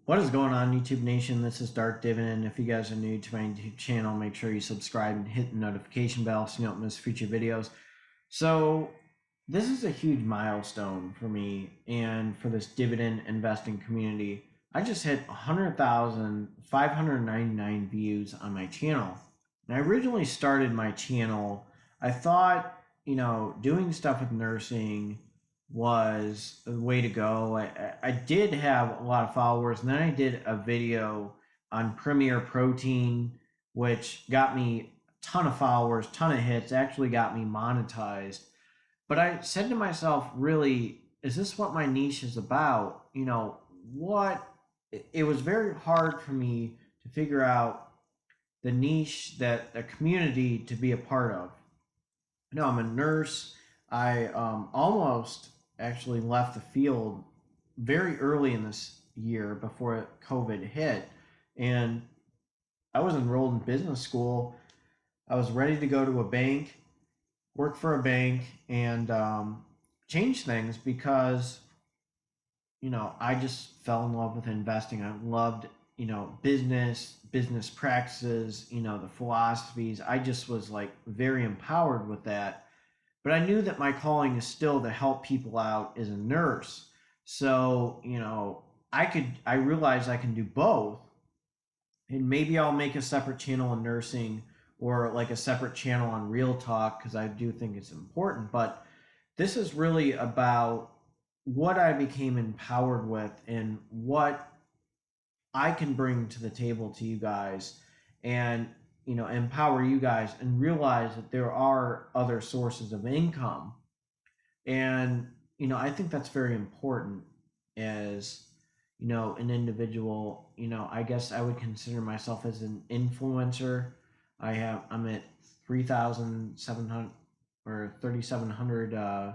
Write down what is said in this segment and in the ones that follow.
What is going on, YouTube Nation? This is Darth Dividend. If you guys are new to my YouTube channel, make sure you subscribe and hit the notification bell so you don't miss future videos. So, this is a huge milestone for me and for this dividend investing community. I just hit 100,599 views on my channel. And I originally started my channel, I thought, doing stuff with nursing was the way to go. I did have a lot of followers, and then I did a video on Premier Protein, which got me a ton of followers, ton of hits, actually got me monetized. But I said to myself, really, is this what my niche is about? What it was very hard for me to figure out the niche that a community to be a part of. I'm a nurse. I almost actually left the field very early in this year before COVID hit. And I was enrolled in business school. I was ready to go to a bank, work for a bank, and change things because, I just fell in love with investing. I loved, business practices, the philosophies. I just was like very empowered with that, but I knew that my calling is still to help people out as a nurse. So, I realized I can do both, and maybe I'll make a separate channel on nursing or like a separate channel on real talk because I do think it's important. But this is really about what I became empowered with and what I can bring to the table to you guys, and empower you guys and realize that there are other sources of income. And I think that's very important as an individual. I guess I would consider myself as an influencer. I'm at 3,700 or 3,700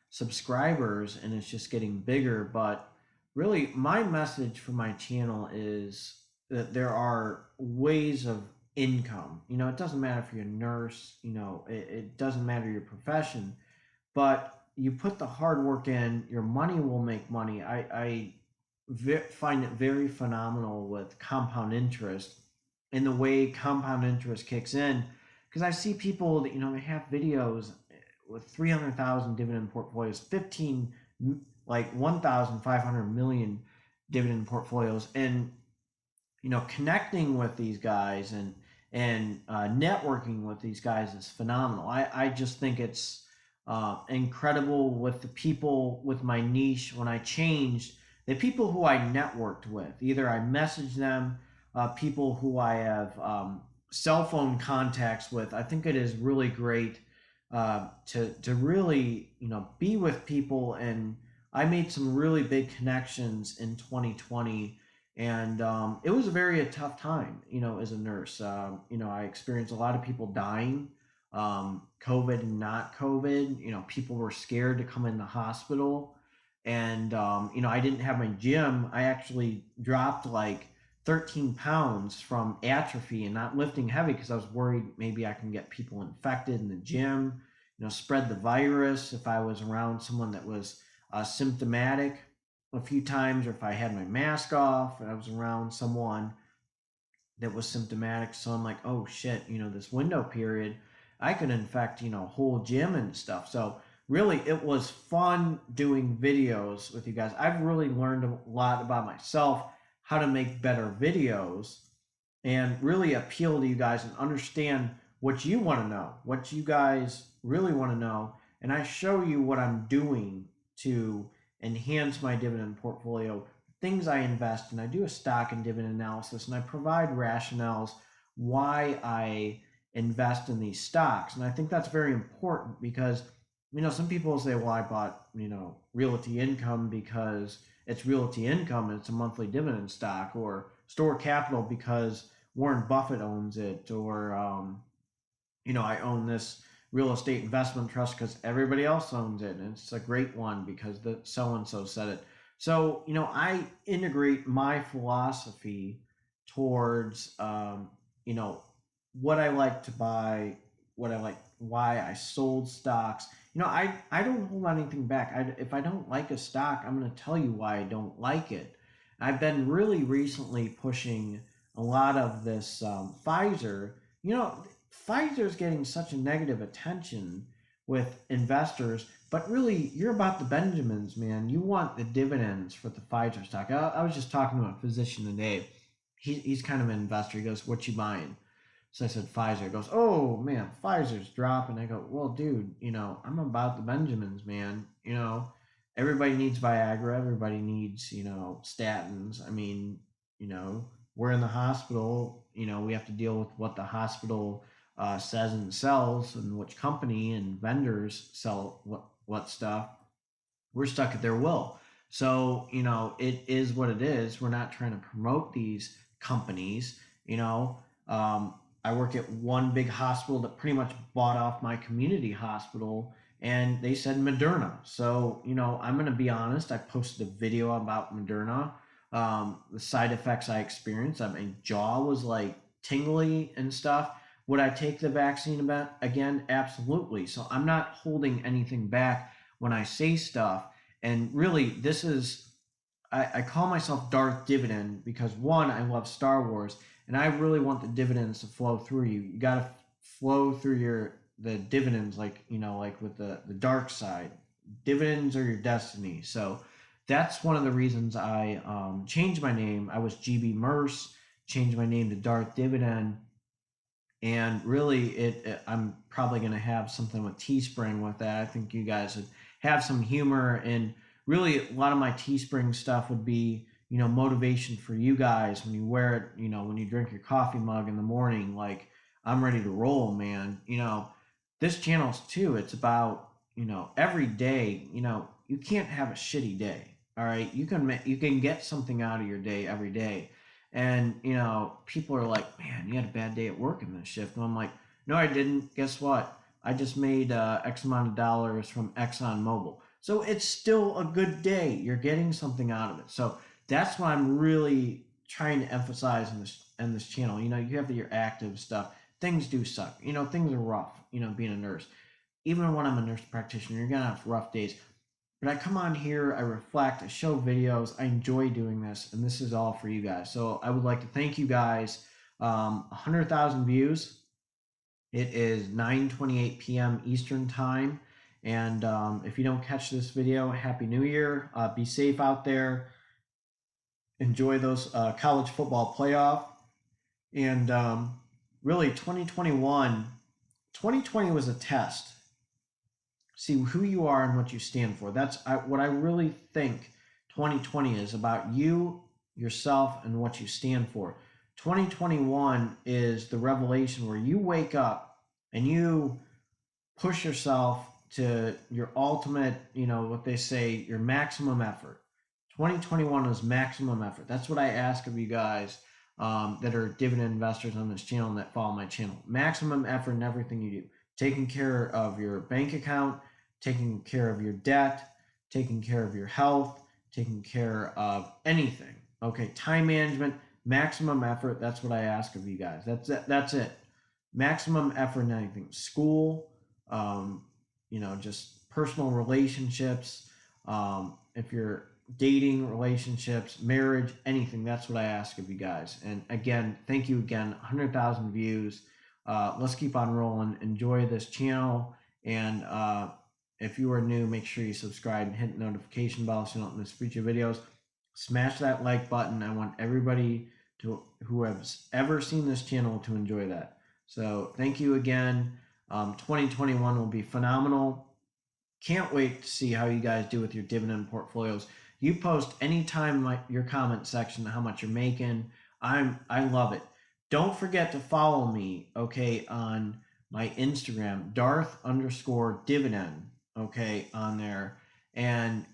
subscribers, and it's just getting bigger. But really, my message for my channel is that there are ways of income. It doesn't matter if you're a nurse, it doesn't matter your profession, but you put the hard work in, your money will make money. I find it very phenomenal with compound interest and the way compound interest kicks in, because I see people that they have videos with 300,000 dividend portfolios, 15 like 1,500 million dividend portfolios, and connecting with these guys and networking with these guys is phenomenal. I just think it's incredible with the people with my niche. When I changed, the people who I networked with, either I messaged them, people who I have cell phone contacts with. I think it is really great to really be with people, and I made some really big connections in 2020. And it was a very tough time, as a nurse. I experienced a lot of people dying, COVID and not COVID. People were scared to come in the hospital. And, I didn't have my gym. I actually dropped like 13 pounds from atrophy and not lifting heavy because I was worried maybe I can get people infected in the gym, spread the virus if I was around someone that was symptomatic a few times, or if I had my mask off and I was around someone that was symptomatic. So I'm like, oh shit, this window period, I could infect, whole gym and stuff. So really, it was fun doing videos with you guys. I've really learned a lot about myself, how to make better videos, and really appeal to you guys and understand what you want to know, what you guys really want to know. And I show you what I'm doing to enhance my dividend portfolio, things I invest in. I do a stock and dividend analysis, and I provide rationales why I invest in these stocks. And I think that's very important because, some people say, well, I bought, Realty Income because it's Realty Income and it's a monthly dividend stock, or Store Capital because Warren Buffett owns it, or, I own this real estate investment trust because everybody else owns it and it's a great one because the so and so said it. So I integrate my philosophy towards you know what I like to buy, what I like, why I sold stocks. I don't hold anything back. If I don't like a stock, I'm going to tell you why I don't like it. I've been really recently pushing a lot of this Pfizer. You know, Pfizer's getting such a negative attention with investors, but really, you're about the Benjamins, man. You want the dividends for the Pfizer stock. I was just talking to a physician today. He's kind of an investor. He goes, "What you buying?" So I said Pfizer. He goes, "Oh man, Pfizer's dropping." I go, "Well, dude, I'm about the Benjamins, man. Everybody needs Viagra. Everybody needs, statins. I mean, you know, we're in the hospital. We have to deal with what the hospital says and sells, and which company and vendors sell what stuff. We're stuck at their will. So, it is what it is. We're not trying to promote these companies. I work at one big hospital that pretty much bought off my community hospital, and they said Moderna. So, I'm going to be honest. I posted a video about Moderna, the side effects I experienced. I mean, jaw was like tingly and stuff. Would I take the vaccine again? Absolutely. So I'm not holding anything back when I say stuff. And really, I call myself Darth Dividend because one, I love Star Wars, and I really want the dividends to flow through you. You got to flow through the dividends, like with the dark side. Dividends are your destiny. So that's one of the reasons I changed my name. I was GB Merce, changed my name to Darth Dividend, and really I'm probably going to have something with Teespring with that. I think you guys would have some humor, and really a lot of my Teespring stuff would be motivation for you guys when you wear it, when you drink your coffee mug in the morning, like I'm ready to roll, man. This channel's too, it's about every day. You can't have a shitty day. All right, you can get something out of your day every day. And people are like, "Man, you had a bad day at work in this shift." And I'm like, "No, I didn't. Guess what? I just made X amount of dollars from Exxon Mobil." So it's still a good day. You're getting something out of it. So that's what I'm really trying to emphasize in this channel. You have your active stuff. Things do suck. Things are rough. Being a nurse. Even when I'm a nurse practitioner, you're gonna have rough days. But I come on here, I reflect, I show videos, I enjoy doing this, and this is all for you guys. So I would like to thank you guys. 100,000 views. It is 9:28 p.m. Eastern time. And if you don't catch this video, Happy New Year. Be safe out there. Enjoy those college football playoff. And really, 2020 was a test. See who you are and what you stand for. That's what I really think 2020 is about: you, yourself, and what you stand for. 2021 is the revelation where you wake up and you push yourself to your ultimate, what they say, your maximum effort. 2021 is maximum effort. That's what I ask of you guys that are dividend investors on this channel and that follow my channel. Maximum effort in everything you do. Taking care of your bank account, taking care of your debt, taking care of your health, taking care of anything. Okay, time management, maximum effort. That's what I ask of you guys. That's it. Maximum effort in anything. School, just personal relationships. If you're dating, relationships, marriage, anything, that's what I ask of you guys. And again, thank you again. 100,000 views. Let's keep on rolling. Enjoy this channel. And if you are new, make sure you subscribe and hit the notification bell so you don't miss future videos. Smash that like button. I want everybody who has ever seen this channel to enjoy that. So thank you again. 2021 will be phenomenal. Can't wait to see how you guys do with your dividend portfolios. You post anytime your comment section how much you're making. I love it. Don't forget to follow me, okay, on my Instagram, Darth_dividend, okay, on there. And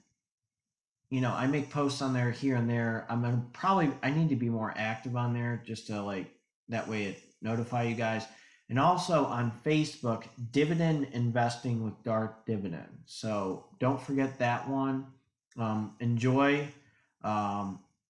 I make posts on there here and there. I need to be more active on there just to that way it notify you guys. And also on Facebook, Dividend Investing with Darth Dividend. So don't forget that one. Enjoy.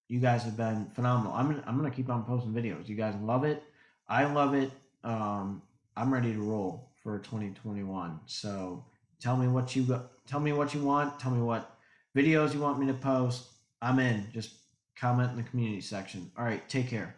You guys have been phenomenal. I'm gonna keep on posting videos. You guys love it. I love it. I'm ready to roll for 2021. So tell me what you want. Tell me what videos you want me to post. I'm in. Just comment in the community section. All right, take care.